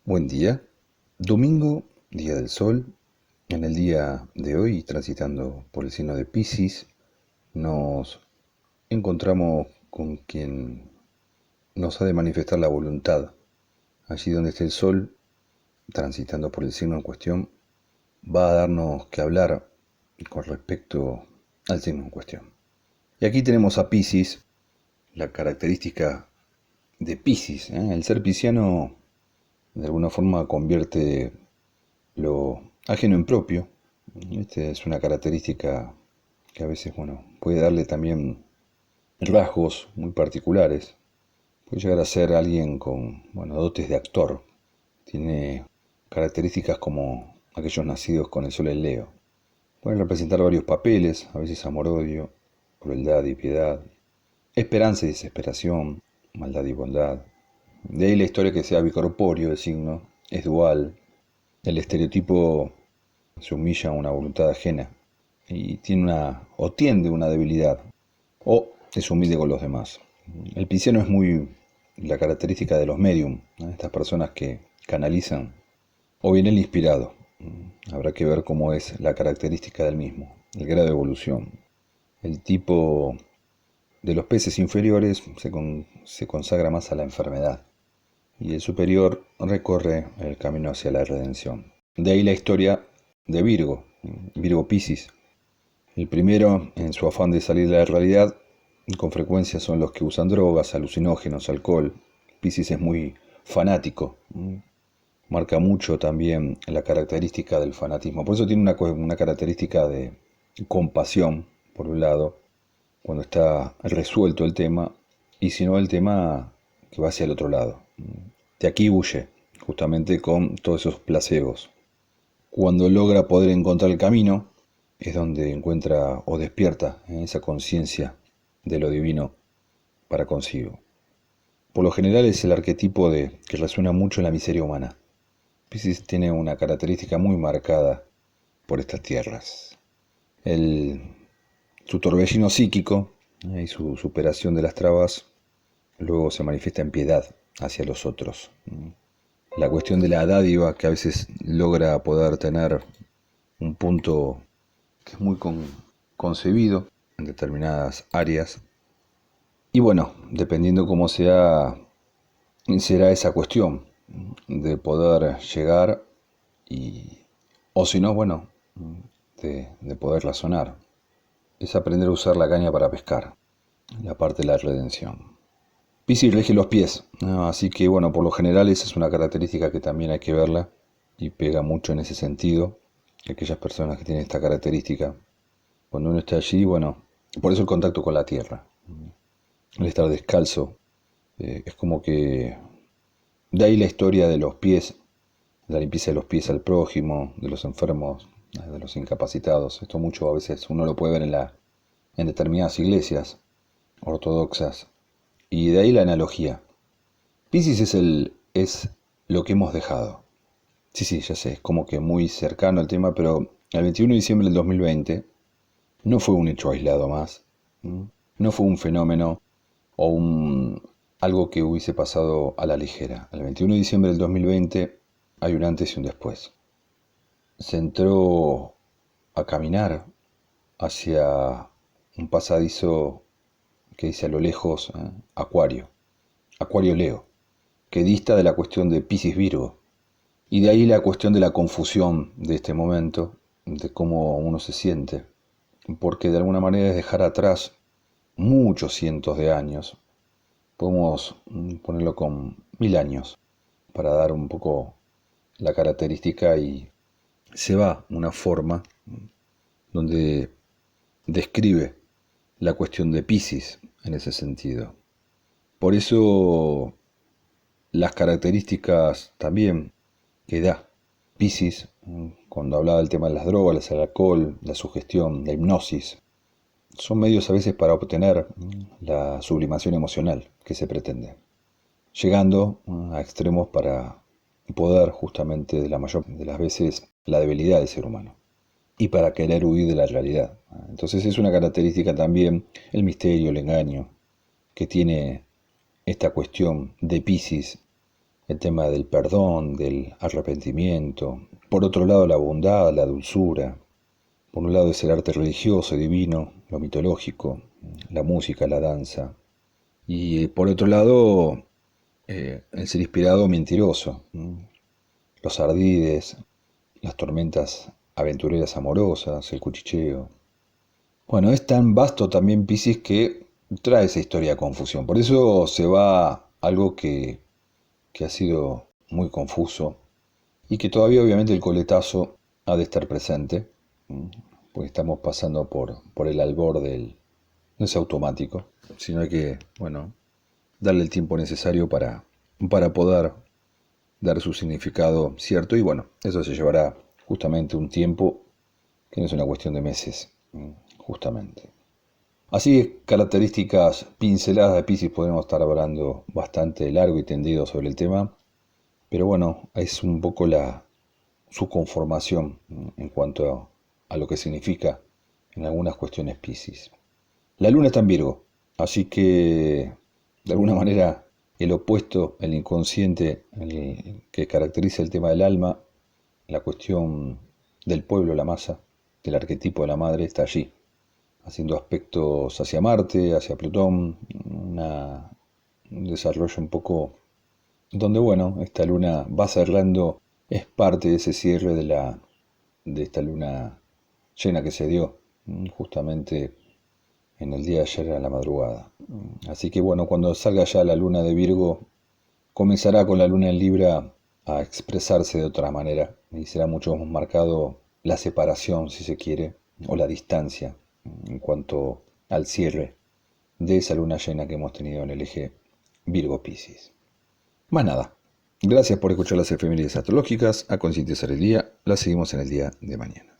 Buen día. Domingo, día del sol. En el día de hoy, transitando por el signo de Piscis, nos encontramos con quien nos ha de manifestar la voluntad. Allí donde esté el sol, transitando por el signo en cuestión, va a darnos que hablar con respecto al signo en cuestión. Y aquí tenemos a Piscis, la característica de Piscis. El ser pisciano de alguna forma convierte lo ajeno en propio. Esta es una característica que a veces, puede darle también rasgos muy particulares. Puede llegar a ser alguien con, dotes de actor. Tiene características como aquellos nacidos con el sol en Leo. Pueden representar varios papeles, a veces amor-odio, crueldad y piedad, esperanza y desesperación, maldad y bondad. De ahí la historia que sea bicorpóreo el signo, es dual. El estereotipo se humilla a una voluntad ajena y tiende una debilidad o es humilde con los demás. El pisciano es muy la característica de los medium, ¿no? Estas personas que canalizan o bien el inspirado. Habrá que ver cómo es la característica del mismo, el grado de evolución. El tipo de los peces inferiores se consagra más a la enfermedad y el superior recorre el camino hacia la redención. De ahí la historia de Virgo, Virgo Piscis. El primero, en su afán de salir de la realidad, con frecuencia son los que usan drogas, alucinógenos, alcohol. Piscis es muy fanático, marca mucho también la característica del fanatismo. Por eso tiene una característica de compasión, por un lado, cuando está resuelto el tema, y si no el tema que va hacia el otro lado. De aquí huye, justamente con todos esos placebos. Cuando logra poder encontrar el camino, es donde encuentra o despierta esa conciencia de lo divino para consigo. Por lo general es el arquetipo que resuena mucho en la miseria humana. Piscis tiene una característica muy marcada por estas tierras. Su torbellino psíquico y su superación de las trabas luego se manifiesta en piedad hacia los otros. La cuestión de la dádiva que a veces logra poder tener un punto que es muy concebido en determinadas áreas. Y dependiendo cómo será esa cuestión de poder llegar y, o si no, de poder razonar. Es aprender a usar la caña para pescar, la parte de la redención. Piscis rige los pies, ¿no? Así que por lo general esa es una característica que también hay que verla y pega mucho en ese sentido. Aquellas personas que tienen esta característica, cuando uno está allí, por eso el contacto con la tierra, el estar descalzo, es como que de ahí la historia de los pies, la limpieza de los pies al prójimo, de los enfermos, de los incapacitados. Esto mucho a veces uno lo puede ver en determinadas iglesias ortodoxas. Y de ahí la analogía. Piscis es lo que hemos dejado. Sí, ya sé, es como que muy cercano al tema, pero el 21 de diciembre del 2020 no fue un hecho aislado más. No fue un fenómeno o algo que hubiese pasado a la ligera. El 21 de diciembre del 2020 hay un antes y un después. Se entró a caminar hacia un pasadizo que dice a lo lejos Acuario, Acuario Leo, que dista de la cuestión de Piscis Virgo. Y de ahí la cuestión de la confusión de este momento, de cómo uno se siente, porque de alguna manera es dejar atrás muchos cientos de años, podemos ponerlo con 1000 años, para dar un poco la característica y se va una forma donde describe la cuestión de Piscis en ese sentido. Por eso las características también que da Piscis, cuando hablaba del tema de las drogas, el alcohol, la sugestión, la hipnosis, son medios a veces para obtener la sublimación emocional que se pretende, llegando a extremos para poder justamente de la mayor de las veces la debilidad del ser humano y para querer huir de la realidad. Entonces es una característica también el misterio, el engaño que tiene esta cuestión de Piscis el tema del perdón, del arrepentimiento. Por otro lado, la bondad, la dulzura. Por un lado es el arte religioso, divino, lo mitológico, la música, la danza. Y por otro lado, el ser inspirado mentiroso, los ardides, las tormentas aventureras amorosas, el cuchicheo. Bueno, es tan vasto también Piscis que trae esa historia de confusión. Por eso se va algo que ha sido muy confuso y que todavía obviamente el coletazo ha de estar presente, porque estamos pasando por el albor del... No es automático, sino hay que, bueno, darle el tiempo necesario para poder dar su significado cierto y bueno, eso se llevará justamente un tiempo que no es una cuestión de meses, justamente. Así es, características pinceladas de Piscis, podemos estar hablando bastante largo y tendido sobre el tema, pero bueno, es un poco su conformación en cuanto a lo que significa en algunas cuestiones Piscis. La luna está en Virgo, así que de alguna manera el opuesto, el inconsciente, el que caracteriza el tema del alma, la cuestión del pueblo, la masa, del arquetipo de la madre, está allí, haciendo aspectos hacia Marte, hacia Plutón, un desarrollo un poco donde, bueno, esta luna va cerrando, es parte de ese cierre de esta luna llena que se dio justamente en el día de ayer a la madrugada. Así que bueno, cuando salga ya la luna de Virgo, comenzará con la luna en Libra a expresarse de otra manera y será mucho más marcado la separación, si se quiere, o la distancia en cuanto al cierre de esa luna llena que hemos tenido en el eje Virgo-Piscis. Más nada. Gracias por escuchar las efemérides astrológicas. A concientizar el día. Las seguimos en el día de mañana.